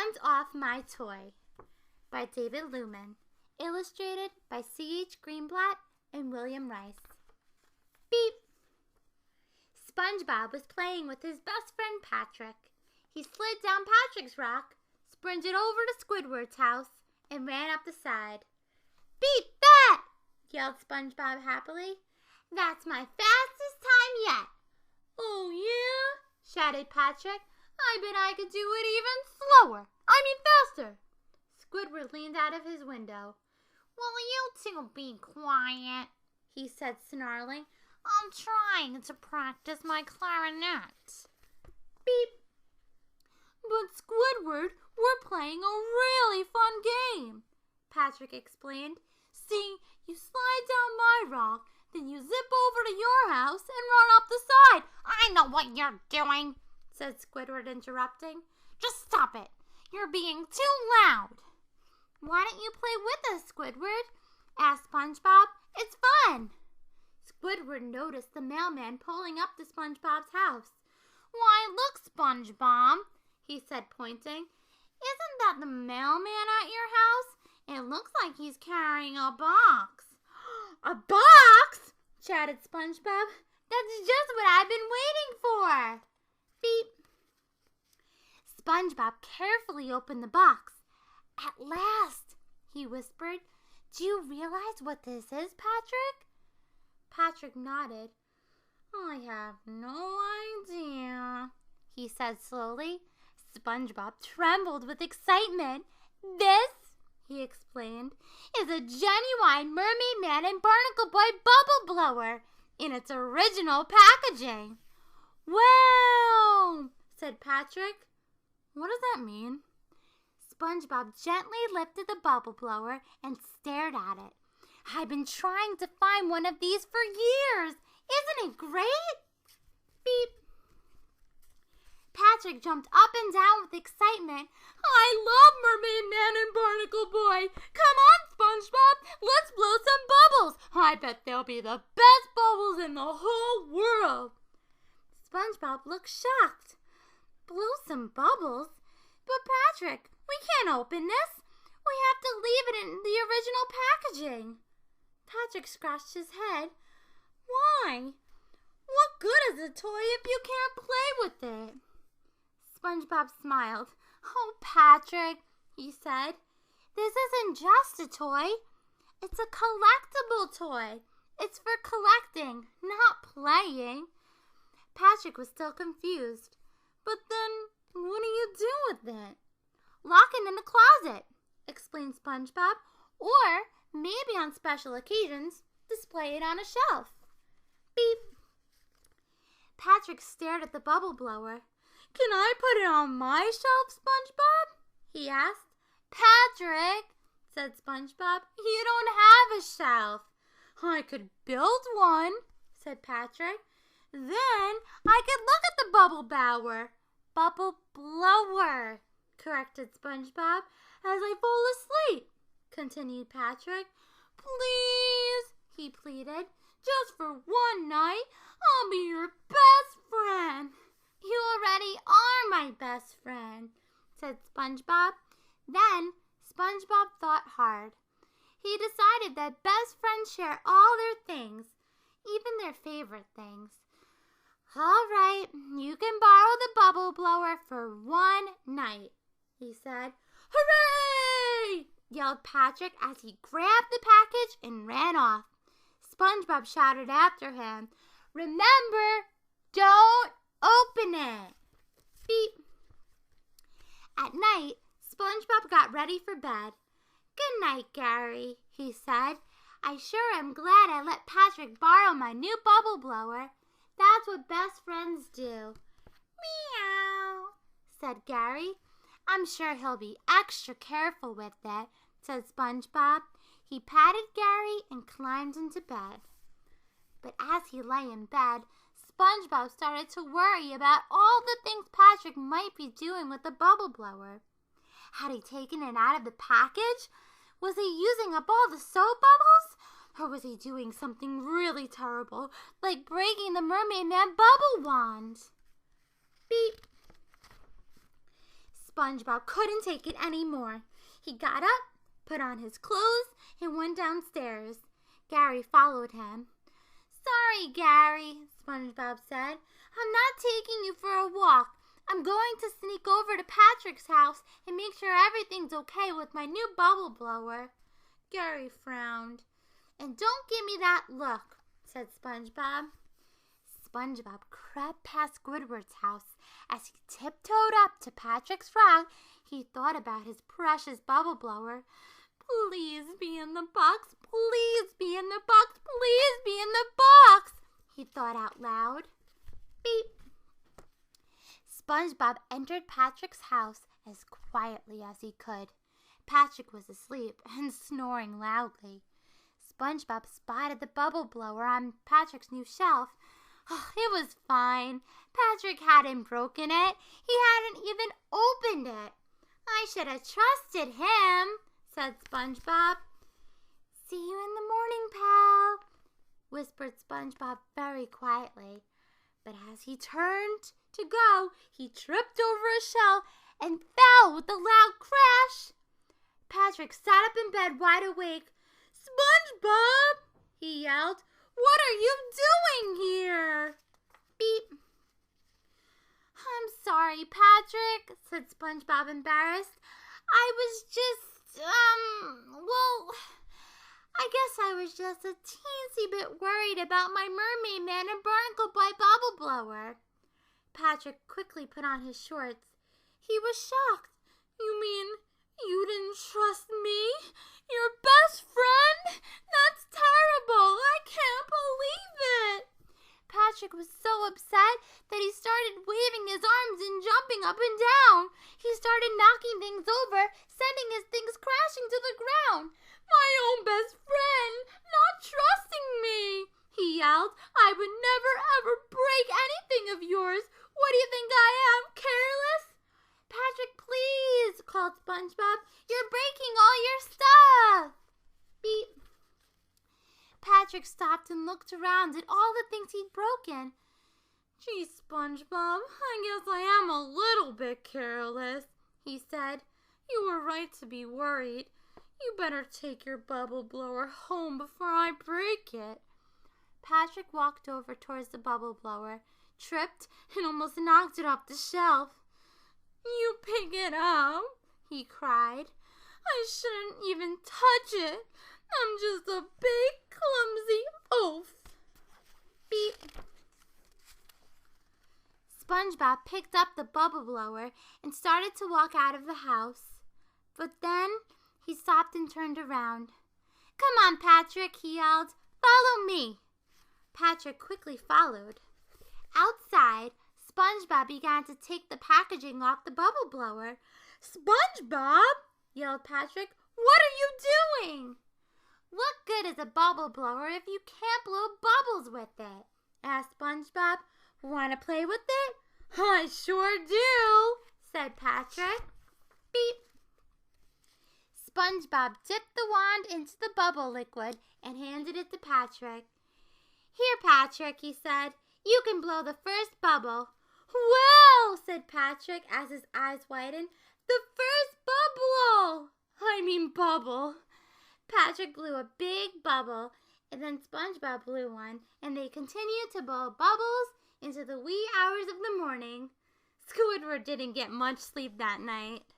Hands Off My Toy by David Lumen. Illustrated by C.H. Greenblatt and William Rice. Beep! SpongeBob was playing with his best friend Patrick. He slid down Patrick's rock, sprinted over to Squidward's house, and ran up the side. "Beat that!" yelled SpongeBob happily. "That's my fastest time yet." "Oh, yeah?" shouted Patrick. "I bet I could do it even slower. Faster." Squidward leaned out of his window. "Will you two be quiet?" he said, snarling. "I'm trying to practice my clarinet." Beep. "But Squidward, we're playing a really fun game," Patrick explained. "See, you slide down my rock, then you zip over to your house and run up the side." "I know what you're doing," said Squidward, interrupting. "Just stop it. You're being too loud." "Why don't you play with us, Squidward?" asked SpongeBob. "It's fun." Squidward noticed the mailman pulling up to SpongeBob's house. "Why, look, SpongeBob," he said, pointing. "Isn't that the mailman at your house? It looks like he's carrying a box." "A box?" shouted SpongeBob. "That's just what I've been waiting for." Beep. SpongeBob carefully opened the box. "At last," he whispered. "Do you realize what this is, Patrick?" Patrick nodded. "I have no idea," he said slowly. SpongeBob trembled with excitement. "This," he explained, "is a genuine Mermaid Man and Barnacle Boy bubble blower in its original packaging." "Wow!" said Patrick. "What does that mean?" SpongeBob gently lifted the bubble blower and stared at it. "I've been trying to find one of these for years. Isn't it great?" Beep. Patrick jumped up and down with excitement. "I love Mermaid Man and Barnacle Boy. Come on, SpongeBob, let's blow some bubbles. I bet they'll be the best bubbles in the whole world." SpongeBob looked shocked. "Blow some bubbles? But Patrick, we can't open this. We have to leave it in the original packaging." Patrick scratched his head. "Why? What good is a toy if you can't play with it?" SpongeBob smiled. "Oh, Patrick," he said, "this isn't just a toy. It's a collectible toy. It's for collecting, not playing." Patrick was still confused. "But then, what do you do with it?" "Lock it in the closet," explained SpongeBob. "Or maybe on special occasions, display it on a shelf." Beep. Patrick stared at the bubble blower. "Can I put it on my shelf, SpongeBob?" he asked. "Patrick," said SpongeBob, "you don't have a shelf." "I could build one," said Patrick. "Then I could look at the bubble blower." "Bubble blower," corrected SpongeBob. "As I fall asleep," continued Patrick. "Please," he pleaded, "just for one night, I'll be your best friend." "You already are my best friend," said SpongeBob. Then SpongeBob thought hard. He decided that best friends share all their things, even their favorite things. "All right, you can borrow the bubble blower for one night," he said. "Hooray!" yelled Patrick as he grabbed the package and ran off. SpongeBob shouted after him, "Remember, don't open it." Beep. At night, SpongeBob got ready for bed. "Good night, Gary," he said. "I sure am glad I let Patrick borrow my new bubble blower. That's what best friends do." "Meow," said Gary. "I'm sure he'll be extra careful with it," said SpongeBob. He patted Gary and climbed into bed. But as he lay in bed, SpongeBob started to worry about all the things Patrick might be doing with the bubble blower. Had he taken it out of the package? Was he using up all the soap bubbles? Or was he doing something really terrible, like breaking the Mermaid Man bubble wand? Beep. SpongeBob couldn't take it anymore. He got up, put on his clothes, and went downstairs. Gary followed him. "Sorry, Gary," SpongeBob said. "I'm not taking you for a walk. I'm going to sneak over to Patrick's house and make sure everything's okay with my new bubble blower." Gary frowned. "And don't give me that look," said SpongeBob. SpongeBob crept past Squidward's house. As he tiptoed up to Patrick's frog, he thought about his precious bubble blower. "Please be in the box, please be in the box, please be in the box," he thought out loud. Beep. SpongeBob entered Patrick's house as quietly as he could. Patrick was asleep and snoring loudly. SpongeBob spotted the bubble blower on Patrick's new shelf. It was fine. Patrick hadn't broken it. He hadn't even opened it. "I should have trusted him," said SpongeBob. "See you in the morning, pal," whispered SpongeBob very quietly. But as he turned to go, he tripped over a shell and fell with a loud crash. Patrick sat up in bed wide awake. "SpongeBob!" he yelled. "What are you doing here?" Beep. "I'm sorry, Patrick," said SpongeBob, embarrassed. "I was just, I guess I was just a teensy bit worried about my Mermaid Man and Barnacle Boy bubble blower." Patrick quickly put on his shorts. He was shocked. "You mean you didn't trust me? Your best friend? That's terrible. I can't believe it." Patrick was so upset that he started waving his arms and jumping up and down. He started knocking things over, sending his things crashing to the ground. "My own best friend, not trusting me," he yelled. "I would never ever break anything of yours. What do you think I am, careless?" "Patrick, please," called SpongeBob. "You're breaking all your stuff." Beep. Patrick stopped and looked around at all the things he'd broken. "Gee, SpongeBob, I guess I am a little bit careless," he said. "You were right to be worried. You better take your bubble blower home before I break it." Patrick walked over towards the bubble blower, tripped, and almost knocked it off the shelf. "You pick it up," he cried. "I shouldn't even touch it. I'm just a big, clumsy oaf." Beep. SpongeBob picked up the bubble blower and started to walk out of the house. But then he stopped and turned around. "Come on, Patrick," he yelled. "Follow me." Patrick quickly followed. Outside, SpongeBob began to take the packaging off the bubble blower. "SpongeBob!" yelled Patrick. "What are you doing?" "What good is a bubble blower if you can't blow bubbles with it?" asked SpongeBob. "Want to play with it?" "I sure do," said Patrick. Beep. SpongeBob dipped the wand into the bubble liquid and handed it to Patrick. "Here, Patrick," he said. "You can blow the first bubble." "Well," said Patrick as his eyes widened, "the first bubble! Bubble." Patrick blew a big bubble, and then SpongeBob blew one, and they continued to blow bubbles into the wee hours of the morning. Squidward didn't get much sleep that night.